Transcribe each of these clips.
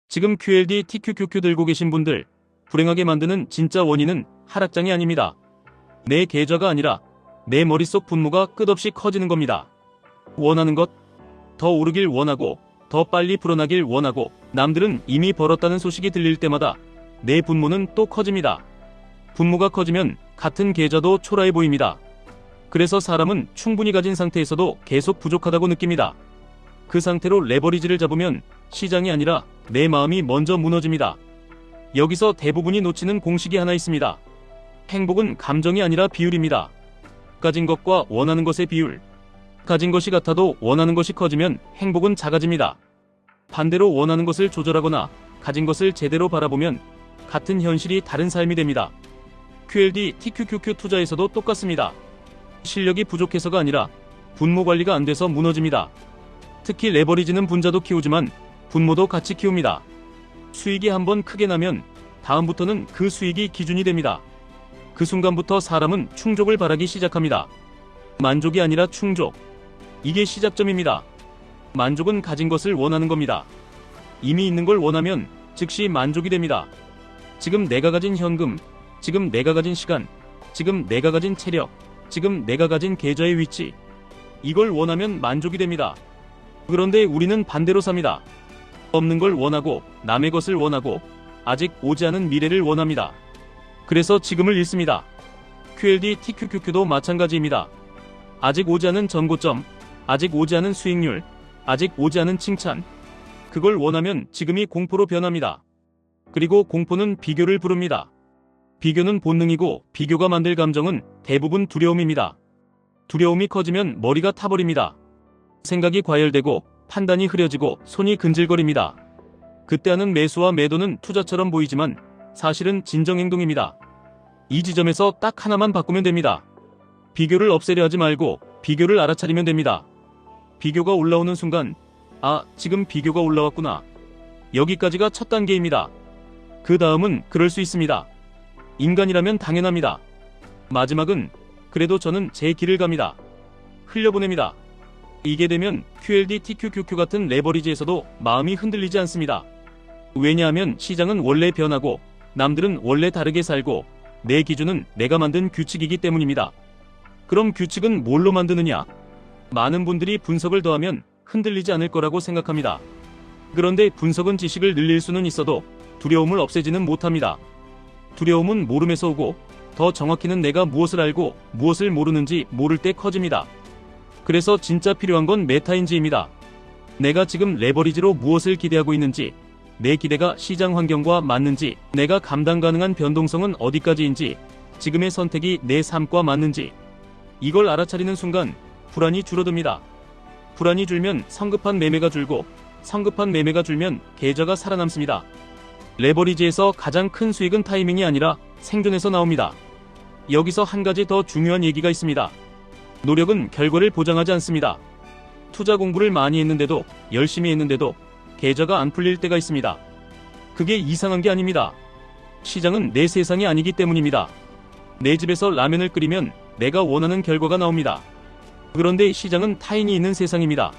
지금 QLD TQQQ 들고 계신 분들, 불행하게 만드는 진짜 원인은 하락장이 아닙니다. 내 계좌가 아니라 내 머릿속 분모가 끝없이 커지는 겁니다. 원하는 것, 더 오르길 원하고 더 빨리 불어나길 원하고 남들은 이미 벌었다는 소식이 들릴 때마다 내 분모는 또 커집니다. 분모가 커지면 같은 계좌도 초라해 보입니다. 그래서 사람은 충분히 가진 상태에서도 계속 부족하다고 느낍니다. 그 상태로 레버리지를 잡으면 시장이 아니라 내 마음이 먼저 무너집니다. 여기서 대부분이 놓치는 공식이 하나 있습니다. 행복은 감정이 아니라 비율입니다. 가진 것과 원하는 것의 비율. 가진 것이 같아도 원하는 것이 커지면 행복은 작아집니다. 반대로 원하는 것을 조절하거나 가진 것을 제대로 바라보면 같은 현실이 다른 삶이 됩니다. QLD TQQQ 투자에서도 똑같습니다. 실력이 부족해서가 아니라 분모 관리가 안 돼서 무너집니다. 특히 레버리지는 분자도 키우지만 분모도 같이 키웁니다. 수익이 한번 크게 나면 다음부터는 그 수익이 기준이 됩니다. 그 순간부터 사람은 충족을 바라기 시작합니다. 만족이 아니라 충족. 이게 시작점입니다. 만족은 가진 것을 원하는 겁니다. 이미 있는 걸 원하면 즉시 만족이 됩니다. 지금 내가 가진 현금, 지금 내가 가진 시간, 지금 내가 가진 체력, 지금 내가 가진 계좌의 위치. 이걸 원하면 만족이 됩니다. 그런데 우리는 반대로 삽니다. 없는 걸 원하고 남의 것을 원하고 아직 오지 않은 미래를 원합니다. 그래서 지금을 잃습니다. QLD TQQQ도 마찬가지입니다. 아직 오지 않은 전고점, 아직 오지 않은 수익률, 아직 오지 않은 칭찬. 그걸 원하면 지금이 공포로 변합니다. 그리고 공포는 비교를 부릅니다. 비교는 본능이고 비교가 만들 감정은 대부분 두려움입니다. 두려움이 커지면 머리가 타버립니다. 생각이 과열되고 판단이 흐려지고 손이 근질거립니다. 그때 하는 매수와 매도는 투자처럼 보이지만 사실은 진정행동입니다. 이 지점에서 딱 하나만 바꾸면 됩니다. 비교를 없애려 하지 말고 비교를 알아차리면 됩니다. 비교가 올라오는 순간, 아, 지금 비교가 올라왔구나. 여기까지가 첫 단계입니다. 그 다음은 그럴 수 있습니다. 인간이라면 당연합니다. 마지막은 그래도 저는 제 길을 갑니다. 흘려보냅니다. 이게 되면 QLD TQQQ 같은 레버리지에서도 마음이 흔들리지 않습니다. 왜냐하면 시장은 원래 변하고 남들은 원래 다르게 살고 내 기준은 내가 만든 규칙이기 때문입니다. 그럼 규칙은 뭘로 만드느냐? 많은 분들이 분석을 더하면 흔들리지 않을 거라고 생각합니다. 그런데 분석은 지식을 늘릴 수는 있어도 두려움을 없애지는 못합니다. 두려움은 모름에서 오고 더 정확히는 내가 무엇을 알고 무엇을 모르는지 모를 때 커집니다. 그래서 진짜 필요한 건 메타인지입니다. 내가 지금 레버리지로 무엇을 기대하고 있는지, 내 기대가 시장 환경과 맞는지, 내가 감당 가능한 변동성은 어디까지인지, 지금의 선택이 내 삶과 맞는지, 이걸 알아차리는 순간 불안이 줄어듭니다. 불안이 줄면 성급한 매매가 줄고 성급한 매매가 줄면 계좌가 살아남습니다. 레버리지에서 가장 큰 수익은 타이밍이 아니라 생존에서 나옵니다. 여기서 한 가지 더 중요한 얘기가 있습니다. 노력은 결과를 보장하지 않습니다. 투자 공부를 많이 했는데도 열심히 했는데도 계좌가 안 풀릴 때가 있습니다. 그게 이상한 게 아닙니다. 시장은 내 세상이 아니기 때문입니다. 내 집에서 라면을 끓이면 내가 원하는 결과가 나옵니다. 그런데 시장은 타인이 있는 세상입니다.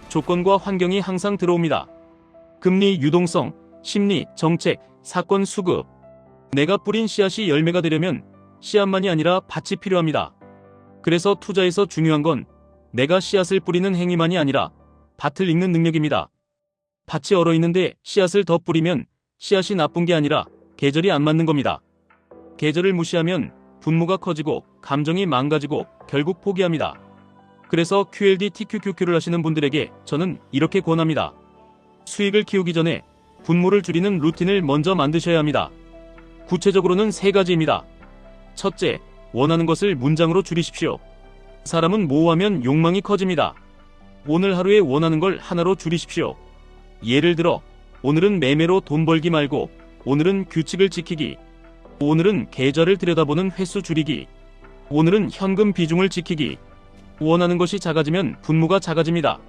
조건과 환경이 항상 들어옵니다. 금리 유동성, 심리, 정책, 사건 수급. 내가 뿌린 씨앗이 열매가 되려면 씨앗만이 아니라 밭이 필요합니다. 그래서 투자에서 중요한 건 내가 씨앗을 뿌리는 행위만이 아니라 밭을 읽는 능력입니다. 밭이 얼어있는데 씨앗을 더 뿌리면 씨앗이 나쁜 게 아니라 계절이 안 맞는 겁니다. 계절을 무시하면 분모가 커지고 감정이 망가지고 결국 포기합니다. 그래서 QLD TQQQ를 하시는 분들에게 저는 이렇게 권합니다. 수익을 키우기 전에 분모를 줄이는 루틴을 먼저 만드셔야 합니다. 구체적으로는 3가지입니다. 첫째, 원하는 것을 문장으로 줄이십시오. 사람은 모호하면 욕망이 커집니다. 오늘 하루에 원하는 걸 하나로 줄이십시오. 예를 들어, 오늘은 매매로 돈 벌기 말고 오늘은 규칙을 지키기. 오늘은 계좌를 들여다보는 횟수 줄이기. 오늘은 현금 비중을 지키기. 원하는 것이 작아지면 분모가 작아집니다.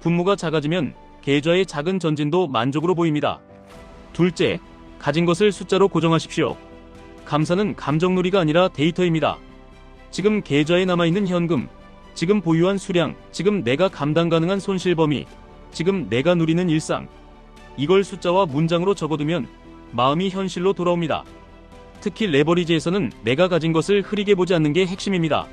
분모가 작아지면 계좌의 작은 전진도 만족으로 보입니다. 둘째, 가진 것을 숫자로 고정하십시오. 감사는 감정놀이가 아니라 데이터입니다. 지금 계좌에 남아있는 현금, 지금 보유한 수량, 지금 내가 감당 가능한 손실 범위, 지금 내가 누리는 일상. 이걸 숫자와 문장으로 적어두면 마음이 현실로 돌아옵니다. 특히 레버리지에서는 내가 가진 것을 흐리게 보지 않는 게 핵심입니다.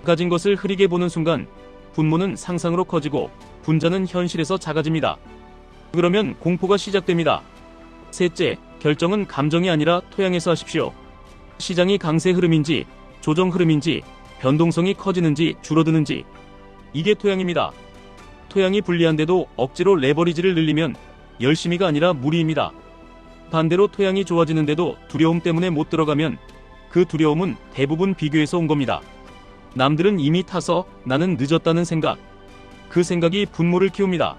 가진 것을 흐리게 보는 순간 분모는 상상으로 커지고 분자는 현실에서 작아집니다. 그러면 공포가 시작됩니다. 셋째, 결정은 감정이 아니라 토양에서 하십시오. 시장이 강세 흐름인지 조정 흐름인지 변동성이 커지는지 줄어드는지, 이게 토양입니다. 토양이 불리한데도 억지로 레버리지를 늘리면 열심히가 아니라 무리입니다. 반대로 토양이 좋아지는데도 두려움 때문에 못 들어가면 그 두려움은 대부분 비교에서 온 겁니다. 남들은 이미 타서 나는 늦었다는 생각, 그 생각이 분모를 키웁니다.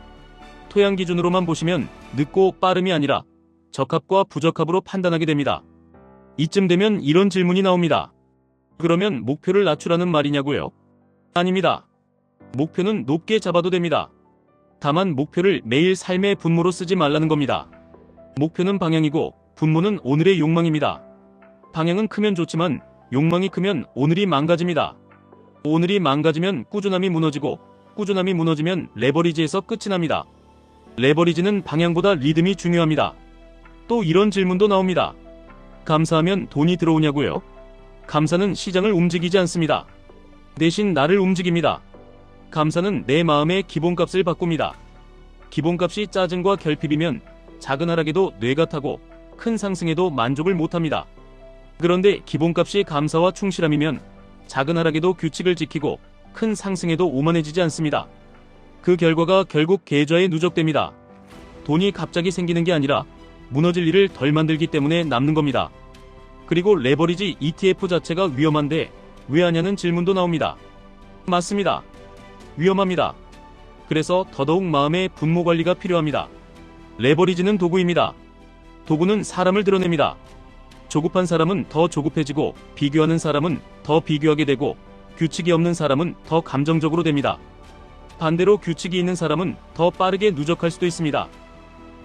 토양 기준으로만 보시면 늦고 빠름이 아니라 적합과 부적합으로 판단하게 됩니다. 이쯤 되면 이런 질문이 나옵니다. 그러면 목표를 낮추라는 말이냐고요? 아닙니다. 목표는 높게 잡아도 됩니다. 다만 목표를 매일 삶의 분모로 쓰지 말라는 겁니다. 목표는 방향이고 분모는 오늘의 욕망입니다. 방향은 크면 좋지만 욕망이 크면 오늘이 망가집니다. 오늘이 망가지면 꾸준함이 무너지고 꾸준함이 무너지면 레버리지에서 끝이 납니다. 레버리지는 방향보다 리듬이 중요합니다. 또 이런 질문도 나옵니다. 감사하면 돈이 들어오냐고요? 감사는 시장을 움직이지 않습니다. 대신 나를 움직입니다. 감사는 내 마음의 기본값을 바꿉니다. 기본값이 짜증과 결핍이면 작은 하락에도 뇌가 타고 큰 상승에도 만족을 못합니다. 그런데 기본값이 감사와 충실함이면 작은 하락에도 규칙을 지키고 큰 상승에도 오만해지지 않습니다. 그 결과가 결국 계좌에 누적됩니다. 돈이 갑자기 생기는 게 아니라 무너질 일을 덜 만들기 때문에 남는 겁니다. 그리고 레버리지 ETF 자체가 위험한데 왜 하냐는 질문도 나옵니다. 맞습니다. 위험합니다. 그래서 더더욱 마음의 분모 관리가 필요합니다. 레버리지는 도구입니다. 도구는 사람을 드러냅니다. 조급한 사람은 더 조급해지고 비교하는 사람은 더 비교하게 되고 규칙이 없는 사람은 더 감정적으로 됩니다. 반대로 규칙이 있는 사람은 더 빠르게 누적할 수도 있습니다.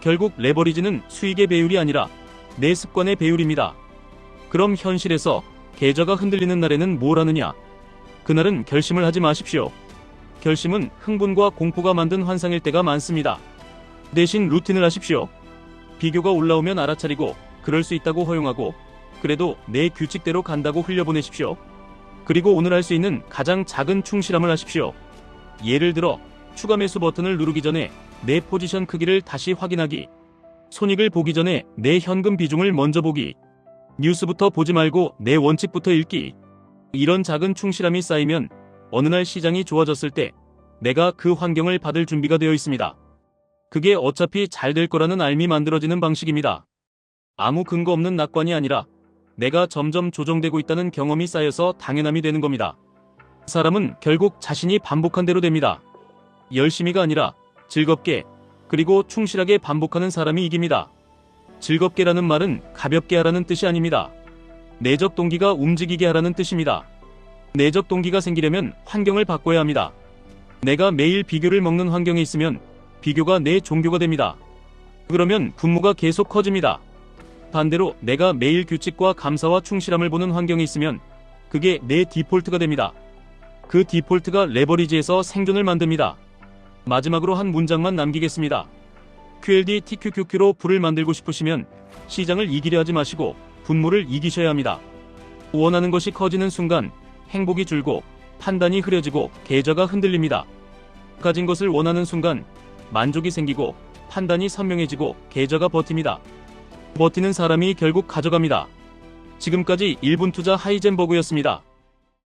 결국 레버리지는 수익의 배율이 아니라 내 습관의 배율입니다. 그럼 현실에서 계좌가 흔들리는 날에는 뭘 하느냐? 그날은 결심을 하지 마십시오. 결심은 흥분과 공포가 만든 환상일 때가 많습니다. 대신 루틴을 하십시오. 비교가 올라오면 알아차리고 그럴 수 있다고 허용하고 그래도 내 규칙대로 간다고 흘려보내십시오. 그리고 오늘 할 수 있는 가장 작은 충실함을 하십시오. 예를 들어 추가 매수 버튼을 누르기 전에 내 포지션 크기를 다시 확인하기, 손익을 보기 전에 내 현금 비중을 먼저 보기, 뉴스부터 보지 말고 내 원칙부터 읽기. 이런 작은 충실함이 쌓이면 어느 날 시장이 좋아졌을 때 내가 그 환경을 받을 준비가 되어 있습니다. 그게 어차피 잘 될 거라는 알미 만들어지는 방식입니다. 아무 근거 없는 낙관이 아니라 내가 점점 조정되고 있다는 경험이 쌓여서 당연함이 되는 겁니다. 사람은 결국 자신이 반복한 대로 됩니다. 열심히가 아니라 즐겁게 그리고 충실하게 반복하는 사람이 이깁니다. 즐겁게라는 말은 가볍게 하라는 뜻이 아닙니다. 내적 동기가 움직이게 하라는 뜻입니다. 내적 동기가 생기려면 환경을 바꿔야 합니다. 내가 매일 비교를 먹는 환경에 있으면 비교가 내 종교가 됩니다. 그러면 분모가 계속 커집니다. 반대로 내가 매일 규칙과 감사와 충실함을 보는 환경에 있으면 그게 내 디폴트가 됩니다. 그 디폴트가 레버리지에서 생존을 만듭니다. 마지막으로 한 문장만 남기겠습니다. QLD TQQQ로 부를 만들고 싶으시면 시장을 이기려 하지 마시고 분모를 이기셔야 합니다. 원하는 것이 커지는 순간 행복이 줄고 판단이 흐려지고 계좌가 흔들립니다. 가진 것을 원하는 순간 만족이 생기고 판단이 선명해지고 계좌가 버팁니다. 버티는 사람이 결국 가져갑니다. 지금까지 1분 투자 하이젠버그였습니다.